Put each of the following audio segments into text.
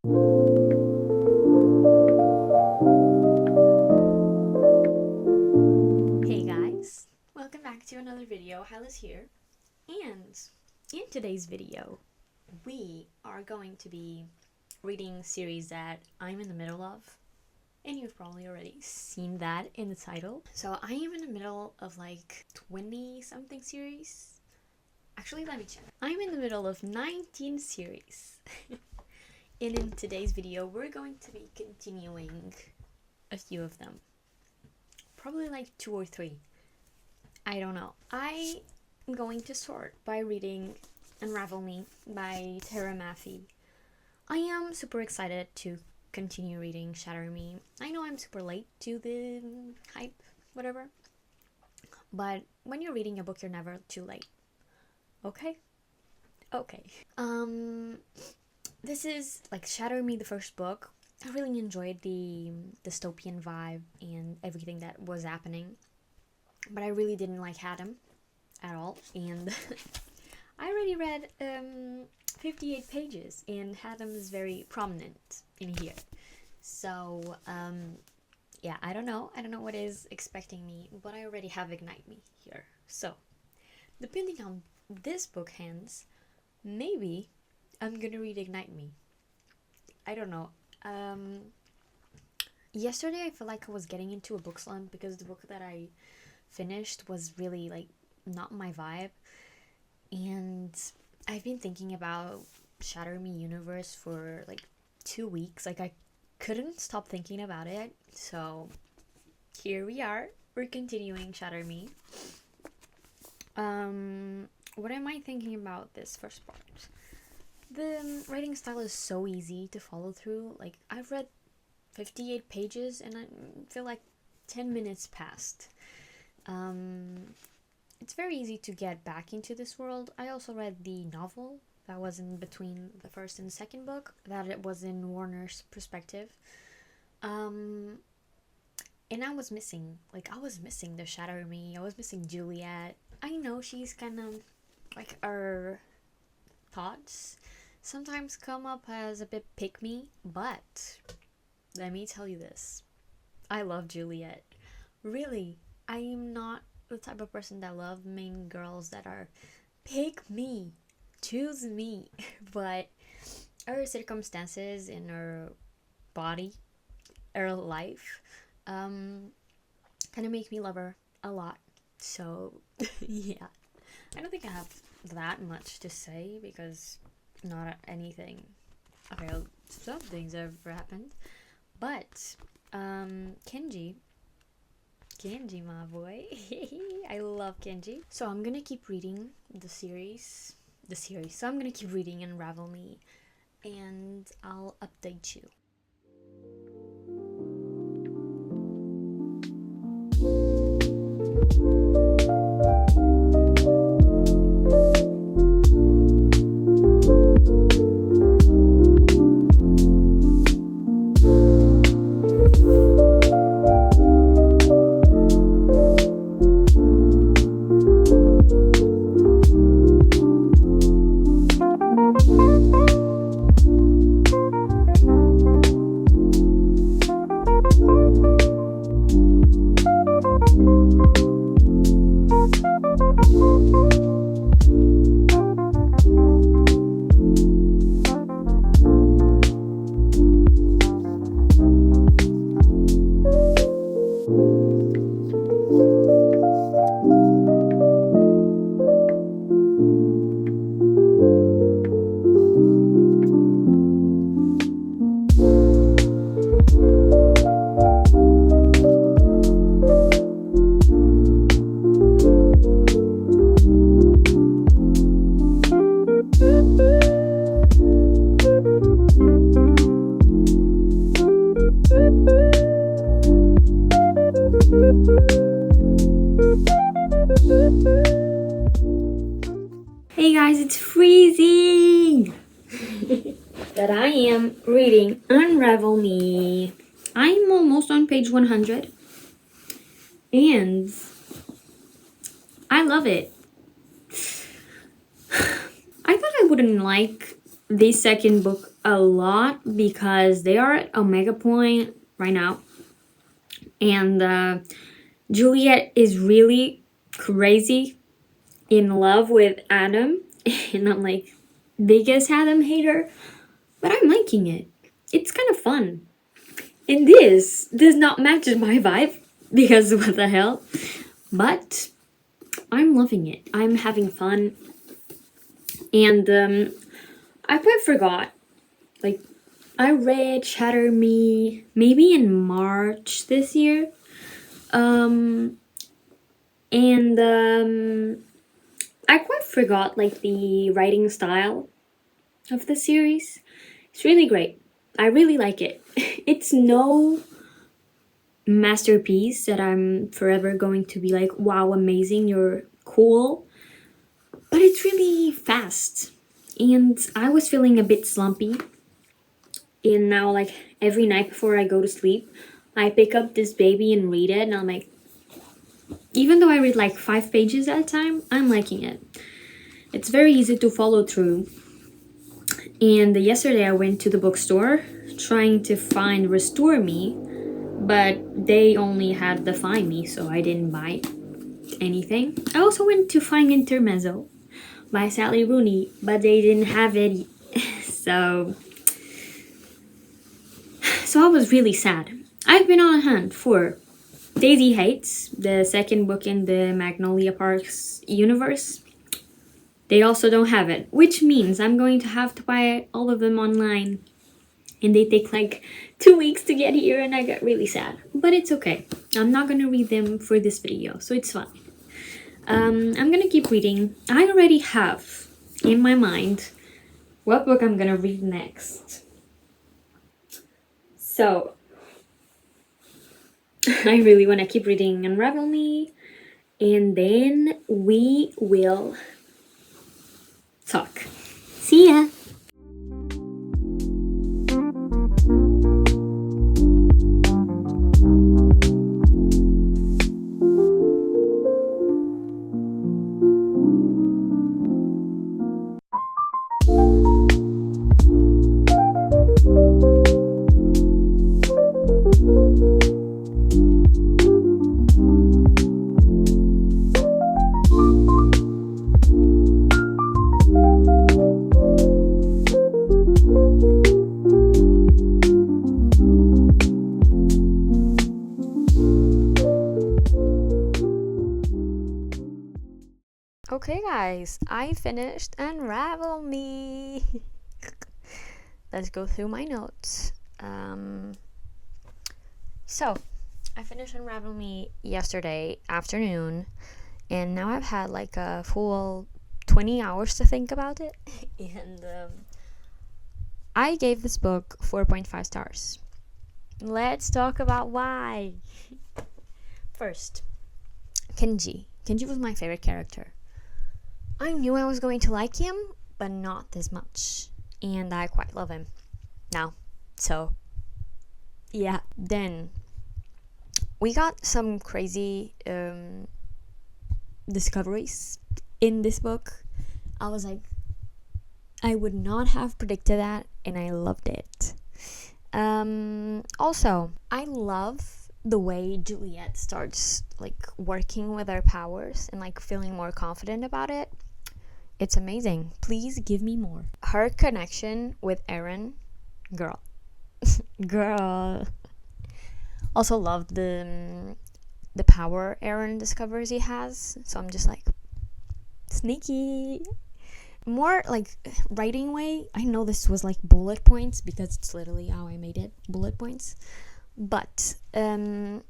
Hey guys, welcome back to another video. Hallis here, and in today's video we are going to be reading a series that I'm in the middle of, and you've probably already seen that in the title. So I am in the middle of like 20 something series. Actually, let me check. I'm in the middle of 19 series. And in today's video we're going to be continuing a few of them. Probably like 2 or 3. I don't know. I am going to start by reading Unravel Me by Tara Maffey. I am super excited to continue reading Shatter Me. I know I'm super late to the hype, whatever. But when you're reading a book, you're never too late. Okay? Okay. This is like Shatter Me, the first book. I really enjoyed the dystopian vibe and everything that was happening, but I really didn't like Haddam at all, and I already read 58 pages, and Haddam is very prominent in here, so yeah, I don't know what is expecting me, but I already have Ignite Me here, so depending on this book ends, maybe I'm gonna read Ignite Me. I don't know. Yesterday I felt like I was getting into a book slump because the book that I finished was really like not my vibe, and I've been thinking about Shatter Me Universe for like 2 weeks. Like I couldn't stop thinking about it, so here we are. We're continuing Shatter Me. What am I thinking about this first part? The writing style is so easy to follow through. Like, I've read 58 pages and I feel like 10 minutes passed. It's very easy to get back into this world. I also read the novel that was in between the first and second book, that it was in Warner's perspective. And I was missing the Shatter Me. I was missing Juliet. I know she's kind of like our thoughts sometimes come up as a bit pick me, but let me tell you this. I love Juliet. Really, I am not the type of person that love main girls that are pick me, choose me, but her circumstances in her body, her life, kind of make me love her a lot. So yeah, I don't think I have that much to say because not anything. Okay, some things have happened, but Kenji, my boy, I love Kenji. So I'm gonna keep reading the series. So I'm gonna keep reading Unravel Me, and I'll update you. Hey guys, it's freezing! But I am reading Unravel Me. I'm almost on page 100. And I love it. I thought I wouldn't like the second book a lot because they are at Omega Point right now. And Juliet is really crazy in love with Adam. And I'm like, biggest Adam hater. But I'm liking it. It's kind of fun. And this does not match my vibe because what the hell. But I'm loving it. I'm having fun. And I quite forgot. Like, I read Shatter Me maybe in March this year. And I quite forgot like the writing style of the series. It's really great. I really like it. It's no masterpiece that I'm forever going to be like, wow, amazing, you're cool. But it's really fast. And I was feeling a bit slumpy. And now, like, every night before I go to sleep, I pick up this baby and read it. And I'm like, even though I read like 5 pages at a time, I'm liking it. It's very easy to follow through. And yesterday I went to the bookstore trying to find Restore Me, but they only had the Find Me, so I didn't buy anything. I also went to find Intermezzo by Sally Rooney, but they didn't have it. So I was really sad. I've been on a hunt for Daisy Hates, the second book in the Magnolia Parks universe. They also don't have it, which means I'm going to have to buy all of them online. And they take like 2 weeks to get here, and I got really sad. But it's okay. I'm not going to read them for this video, so it's fine. I'm going to keep reading. I already have in my mind what book I'm going to read next. So, I really want to keep reading Unravel Me, and then we will talk. See ya! Okay guys, I finished Unravel Me. Let's go through my notes. So, I finished Unravel Me yesterday afternoon, and now I've had like a full 20 hours to think about it. And I gave this book 4.5 stars. Let's talk about why. First, Kenji. Kenji was my favorite character. I knew I was going to like him, but not this much. And I quite love him now. So, yeah. Then, we got some crazy discoveries in this book. I was like, I would not have predicted that, and I loved it. Also, I love the way Juliet starts like working with her powers and like feeling more confident about it. It's amazing. Please give me more. Her connection with Aaron, girl. Also loved the power Aaron discovers he has. So I'm just like, sneaky. More like writing way. I know this was like bullet points because it's literally how I made it, bullet points. But I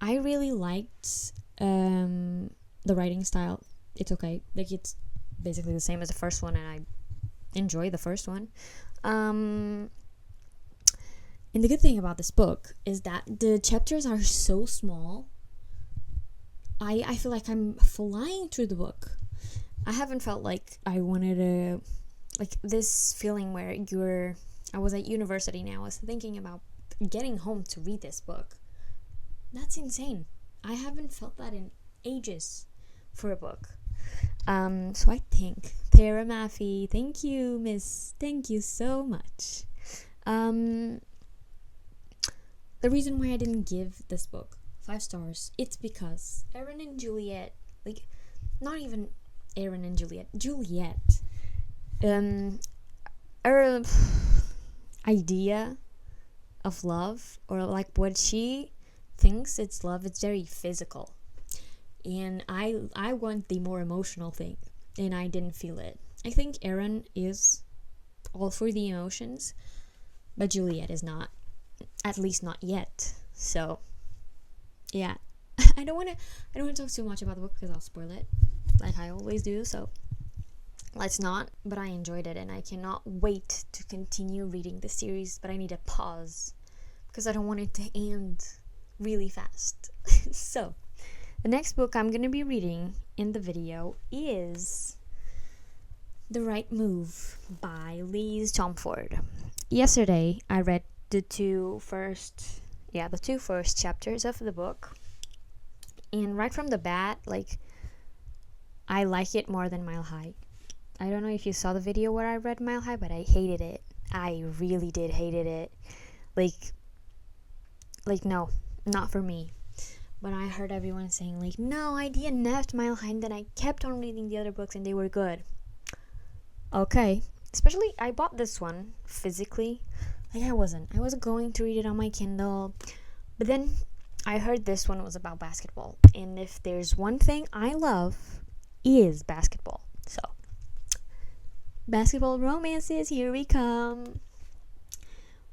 really liked the writing style. It's okay. Like, it's basically the same as the first one, and I enjoy the first one. And the good thing about this book is that the chapters are so small. I feel like I'm flying through the book. I haven't felt like I wanted to, like, this feeling where I was at university now. I was thinking about getting home to read this book. That's insane. I haven't felt that in ages for a book. So I think Tara Maffey, thank you, miss. Thank you so much. The reason why I didn't give this book 5 stars, it's because Aaron and Juliet, like, not even Aaron and Juliet, her idea of love, or like what she thinks it's love, it's very physical, and I want the more emotional thing, and I didn't feel it. I think Aaron is all for the emotions, but Juliet is not, at least not yet. So yeah. I don't want to talk too much about the book because I'll spoil it, like I always do, so let's not. But I enjoyed it, and I cannot wait to continue reading the series, but I need a pause because I don't want it to end really fast. So the next book I'm going to be reading in the video is The Right Move by Lise Chelmsford. Yesterday I read the two first chapters of the book, and right from the bat, like, I like it more than Mile High. I don't know if you saw the video where I read Mile High, but I hated it. I really did hated it. Like no, not for me. But I heard everyone saying, like, no, I DNF'd Mile High, and then I kept on reading the other books and they were good. Okay. Especially, I bought this one physically. Like, I wasn't going to read it on my Kindle. But then I heard this one was about basketball. And if there's one thing I love, is basketball. So, basketball romances, here we come.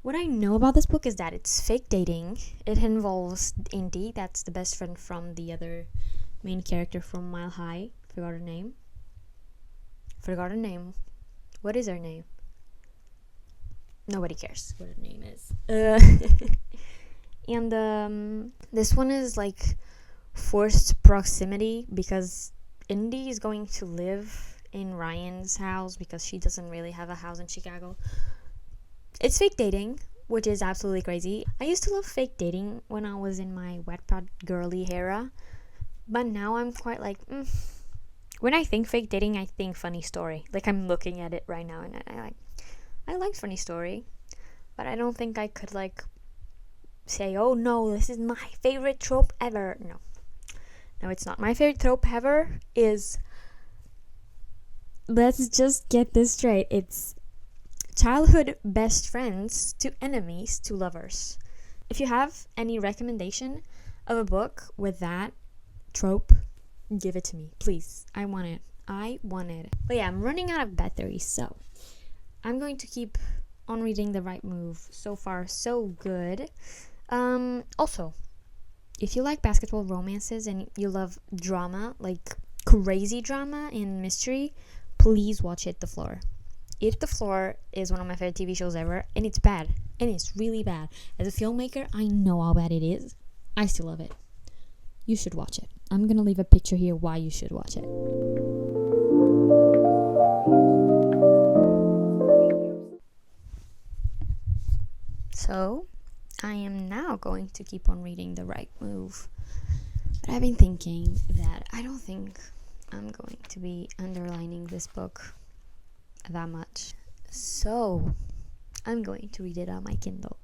What I know about this book is that it's fake dating. It involves Indy, that's the best friend from the other main character from Mile High. Forgot her name. What is her name? Nobody cares what her name is. And this one is like forced proximity because Indy is going to live in Ryan's house because she doesn't really have a house in Chicago. It's fake dating, which is absolutely crazy. I used to love fake dating when I was in my Wattpad girly era, but now I'm quite like, when I think fake dating, I think funny story. Like, I'm looking at it right now, and I like funny story, but I don't think I could, like, say, oh no, this is my favorite trope ever. No, it's not. My favorite trope ever is, let's just get this straight, it's childhood best friends to enemies to lovers. If you have any recommendation of a book with that trope, give it to me, please. I want it. But yeah, I'm running out of battery, so I'm going to keep on reading The Right Move. So far, so good. Also, if you like basketball romances and you love drama, like crazy drama and mystery, please watch Hit the Floor. Hit the Floor is one of my favorite TV shows ever, and it's bad. And it's really bad. As a filmmaker, I know how bad it is. I still love it. You should watch it. I'm gonna leave a picture here why you should watch it. So, I am now going to keep on reading The Right Move. But I've been thinking that I don't think I'm going to be underlining this book that much. So, I'm going to read it on my Kindle.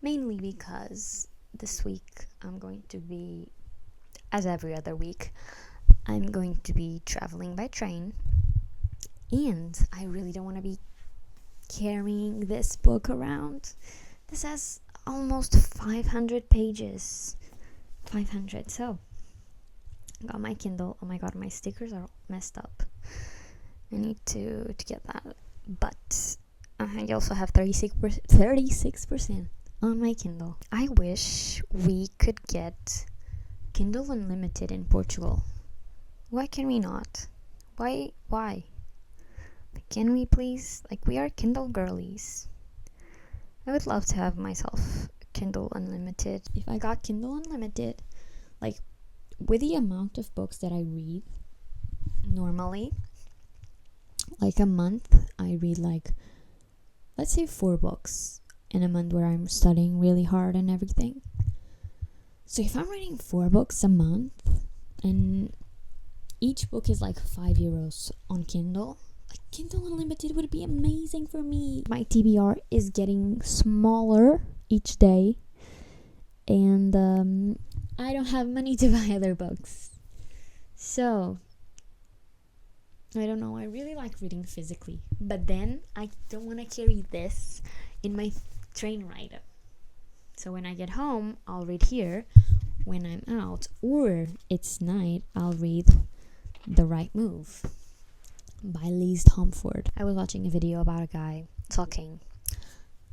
Mainly because this week I'm going to be, as every other week, I'm going to be traveling by train. And I really don't want to be carrying this book around. This has almost 500 pages. 500. So, I got my Kindle. Oh my god, my stickers are all messed up. I need to get that. But I also have 36% on my Kindle. I wish we could get Kindle Unlimited in Portugal. Why can we not? Why? Can we please? Like, we are Kindle girlies. I would love to have myself Kindle Unlimited. If I got Kindle Unlimited, like, with the amount of books that I read normally, like a month, I read like, let's say 4 books in a month where I'm studying really hard and everything. So if I'm reading 4 books a month, and each book is like €5 on Kindle, Kindle Unlimited would be amazing for me. My TBR is getting smaller each day, and I don't have money to buy other books. So, I don't know. I really like reading physically, but then I don't want to carry this in my train ride. So when I get home, I'll read here. When I'm out or it's night, I'll read The Right Move by Lise Humford. I was watching a video about a guy talking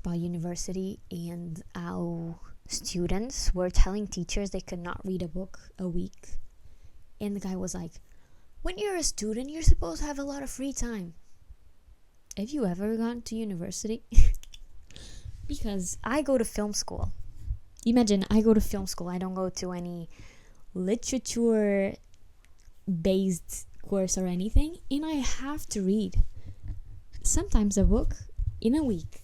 about university and how students were telling teachers they could not read a book a week. And the guy was like, when you're a student, you're supposed to have a lot of free time. Have you ever gone to university? Because I go to film school. Imagine, I go to film school. I don't go to any literature-based course or anything. And I have to read sometimes a book in a week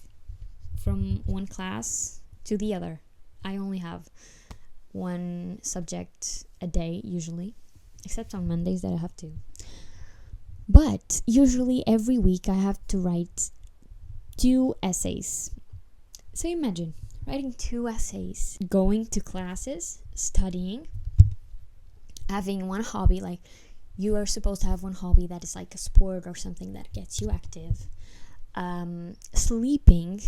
from one class to the other. I only have one subject a day usually, except on Mondays that I have to. But usually every week I have to write 2 essays. So imagine writing 2 essays, going to classes, studying, having one hobby, like you are supposed to have one hobby that is like a sport or something that gets you active, sleeping,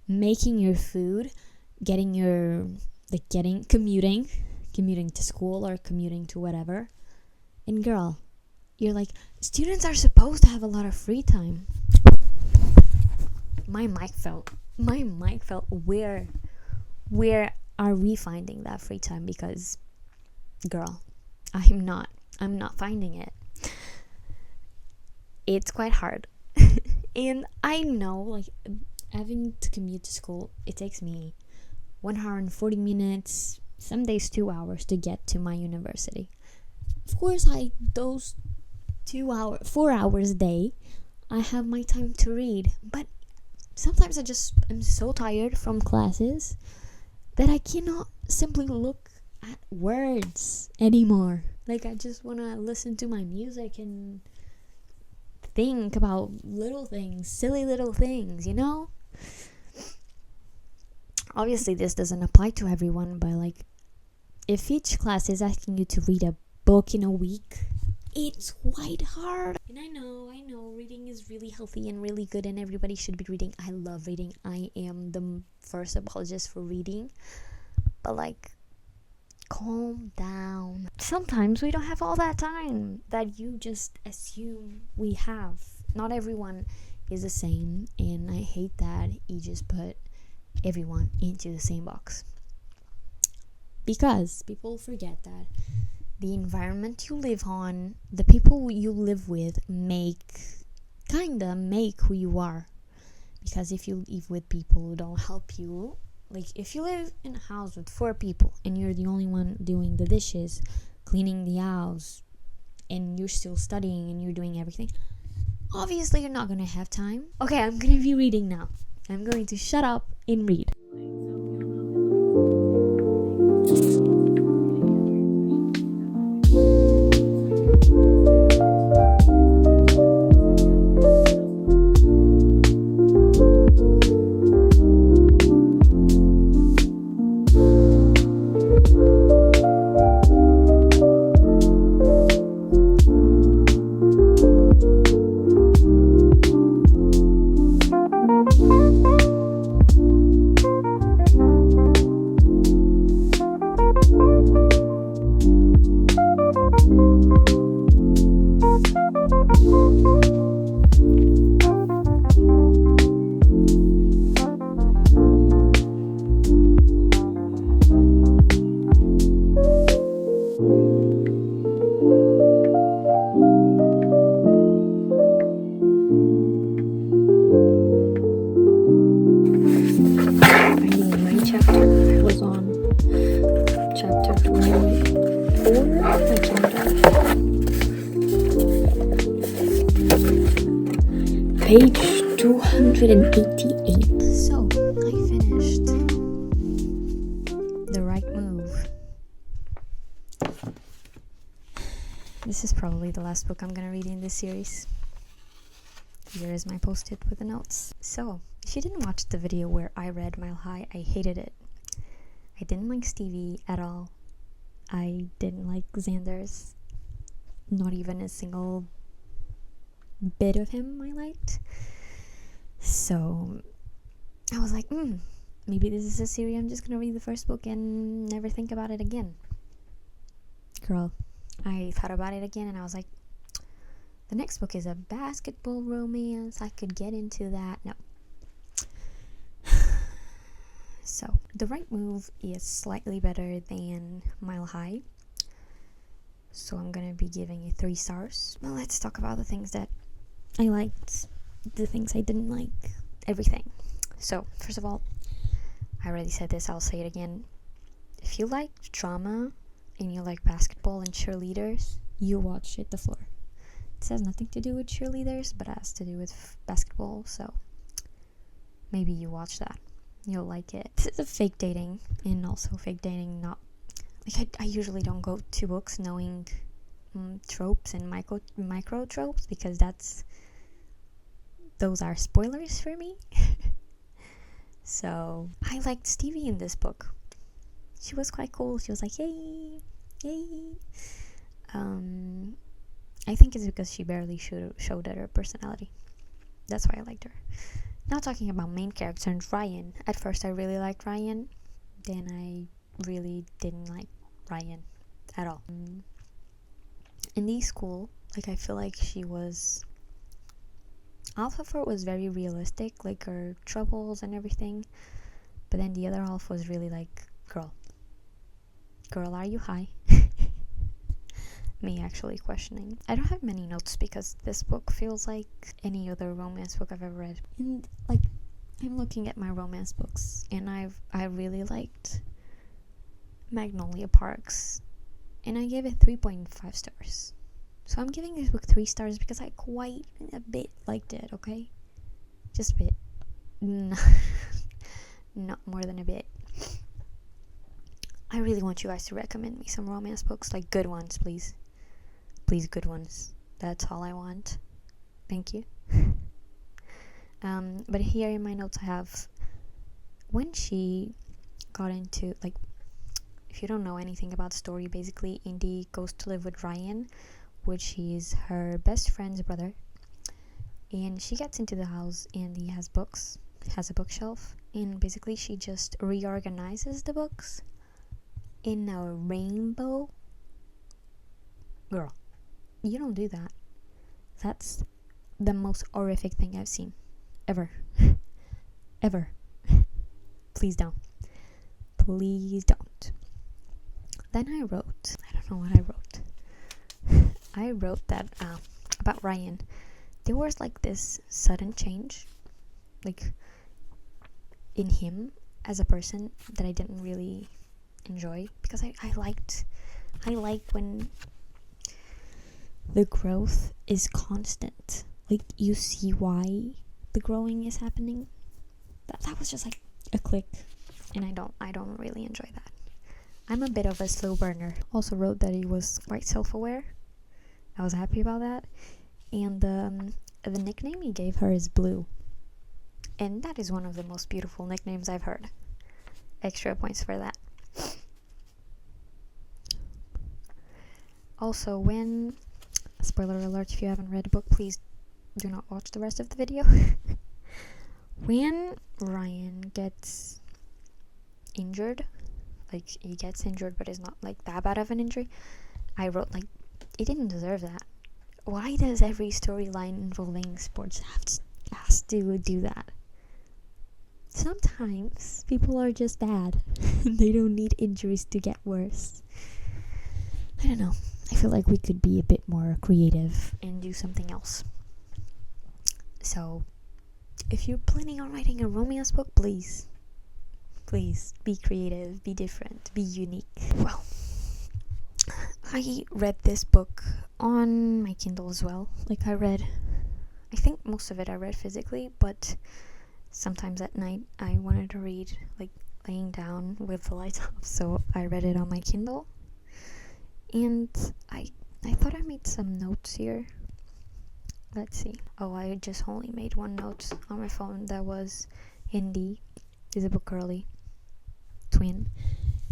making your food, commuting to school or commuting to whatever. And girl, you're like, students are supposed to have a lot of free time. My mic fell. Where are we finding that free time? Because girl, I'm not finding it. It's quite hard. And I know, like, having to commute to school, it takes me 1 hour and 40 minutes, some days 2 hours to get to my university. Of course, those 4 hours a day, I have my time to read. But sometimes I'm so tired from classes that I cannot simply look at words anymore. Like, I just want to listen to my music and think about little things, silly little things, you know? Obviously, this doesn't apply to everyone, but like, if each class is asking you to read a book in a week, it's quite hard. And I know, reading is really healthy and really good and everybody should be reading. I love reading. I am the first apologist for reading. But like, calm down. Sometimes we don't have all that time that you just assume we have. Not everyone is the same, and I hate that you just put everyone into the same box. Because people forget that the environment you live on, the people you live with make who you are. Because if you live with people who don't help you, like if you live in a house with 4 people and you're the only one doing the dishes, cleaning the house, and you're still studying and you're doing everything, obviously you're not going to have time. Okay, I'm going to be reading now. I'm going to shut up and read. Page 288. So, I finished The Right Move. This is probably the last book I'm gonna read in this series. Here is my post-it with the notes. So, if you didn't watch the video where I read Mile High, I hated it. I didn't like Stevie at all. I didn't like Xander's. Not even a single bit of him I liked. So I was like, maybe this is a series I'm just gonna read the first book and never think about it again. Girl, I thought about it again and I was like, the next book is a basketball romance. I could get into that. No. So, The Right Move is slightly better than Mile High. So I'm gonna be giving it 3 stars. Well, let's talk about the things that I liked, the things I didn't like, everything. So, first of all, I already said this, I'll say it again. If you like drama and you like basketball and cheerleaders, you watch Hit the Floor. This has nothing to do with cheerleaders, but it has to do with basketball, so maybe you watch that. You'll like it. This is a fake dating, and also fake dating, not like I usually don't go to books knowing tropes and micro tropes, because those are spoilers for me. So I liked Stevie in this book. She was quite cool. She was like, yay. I think it's because she barely showed her personality. That's why I liked her. Now talking about main character and Ryan. At first I really liked Ryan. Then I really didn't like Ryan at all. In the school, like I feel like she was... half of her was very realistic, like her troubles and everything. But then the other half was really like, girl, are you high? Me actually questioning. I don't have many notes because this book feels like any other romance book I've ever read. And like, I'm looking at my romance books and I really liked Magnolia Parks and I gave it 3.5 stars. So I'm giving this book 3 stars because I quite a bit liked it, okay? Just a bit. Not more than a bit. I really want you guys to recommend me some romance books, like good ones, please. Please, good ones. That's all I want. Thank you. But here in my notes I have, when she got into, like, if you don't know anything about the story, basically Indy goes to live with Ryan, which is her best friend's brother, and she gets into the house and he has books, has a bookshelf, and basically she just reorganizes the books in a rainbow. Girl, you don't do that. That's the most horrific thing I've seen ever. Ever. Please don't. Please don't. Then I don't know what I wrote. I wrote that about Ryan. There was like this sudden change, like in him as a person, that I didn't really enjoy, because I liked when the growth is constant. Like, you see why the growing is happening. That was just like a click, and I don't really enjoy that. I'm a bit of a slow burner. Also wrote that he was quite self-aware. I was happy about that. And the nickname he gave her is Blue, and that is one of the most beautiful nicknames I've heard. Extra points for that. Also, when, spoiler alert if you haven't read the book, please do not watch the rest of the video. When Ryan gets injured, like he gets injured but it's not like that bad of an injury, I wrote like, he didn't deserve that. Why does every storyline involving sports has to do that? Sometimes people are just bad. They don't need injuries to get worse. I don't know. I feel like we could be a bit more creative and do something else. So, if you're planning on writing a romance book, please be creative, be different, be unique. Well, I read this book on my Kindle as well. Like, I think most of it I read physically, but sometimes at night I wanted to read like laying down with the lights off, so I read it on my Kindle. And I thought I made some notes here. let's see. Oh, I just only made one note on my phone that was Indy is a book girly twin,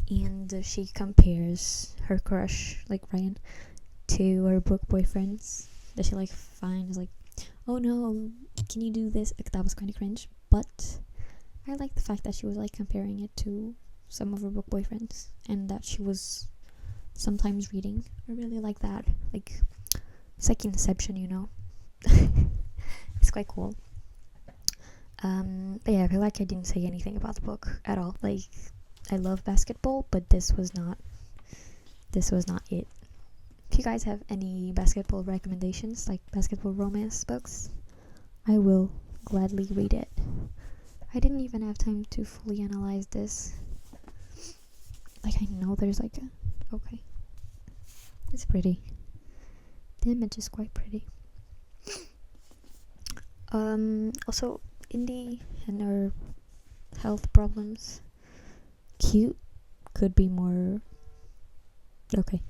and she compares her crush, like Ryan, to her book boyfriends that she like finds like, oh no, can you do this? Like, that was kind of cringe, but I like the fact that she was like comparing it to some of her book boyfriends and that she was sometimes reading. I really like that. Like, it's like Inception, you know. It's quite cool. But yeah, I feel like I didn't say anything about the book at all. Like, I love basketball, but this was not it. If you guys have any basketball recommendations, like basketball romance books, I will gladly read it. I didn't even have time to fully analyze this. Like, I know there's like a... Okay. It's pretty. The image is quite pretty. Also, Indy and her health problems. Cute. Could be more... Okay.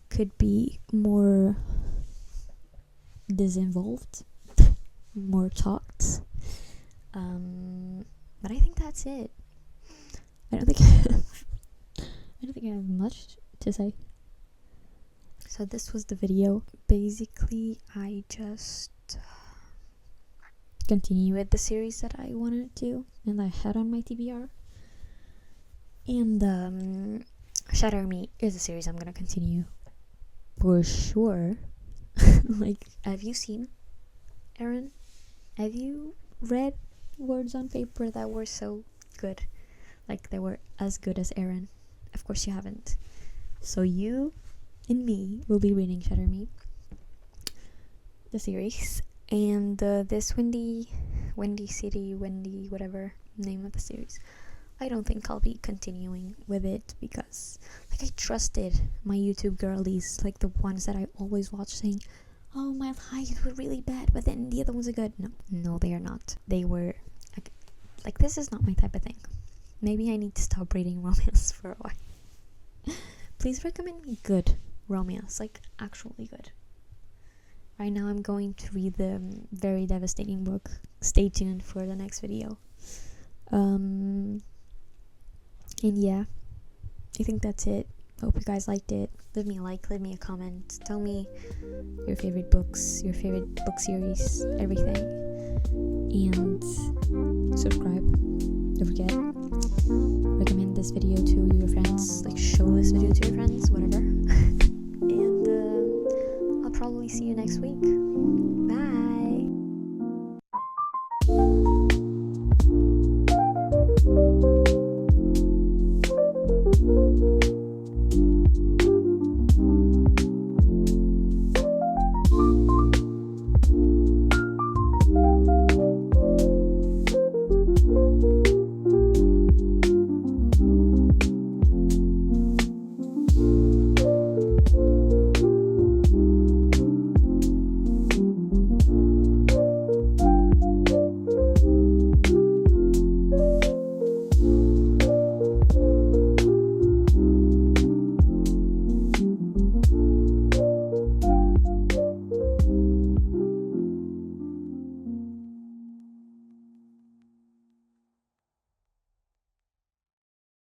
Could be more disinvolved. More talked. But I think that's it. I don't think I have much to say. So this was the video. Basically, I just continue with the series that I wanted to and I had on my TBR. And Shatter Me is a series I'm gonna continue for sure. Like, have you seen Aaron? Have you read words on paper that were so good? Like, they were as good as Aaron? Of course you haven't. So you and me will be reading Shatter Me, the series, and this Windy City, whatever name of the series. I don't think I'll be continuing with it because, like, I trusted my YouTube girlies, like the ones that I always watch, saying, oh, my lives were really bad, but then the other ones are good. No, they are not. They were, like, this is not my type of thing. Maybe I need to stop reading romance for a while. Please recommend me good romance, like, actually good. Right now I'm going to read the very devastating book. Stay tuned for the next video. And yeah, I think that's it. Hope you guys liked it. Leave me a like, leave me a comment. Tell me your favorite books, your favorite book series, everything. And subscribe. Don't forget. Recommend this video to your friends. Like, show this video to your friends, whatever. And I'll probably see you next week.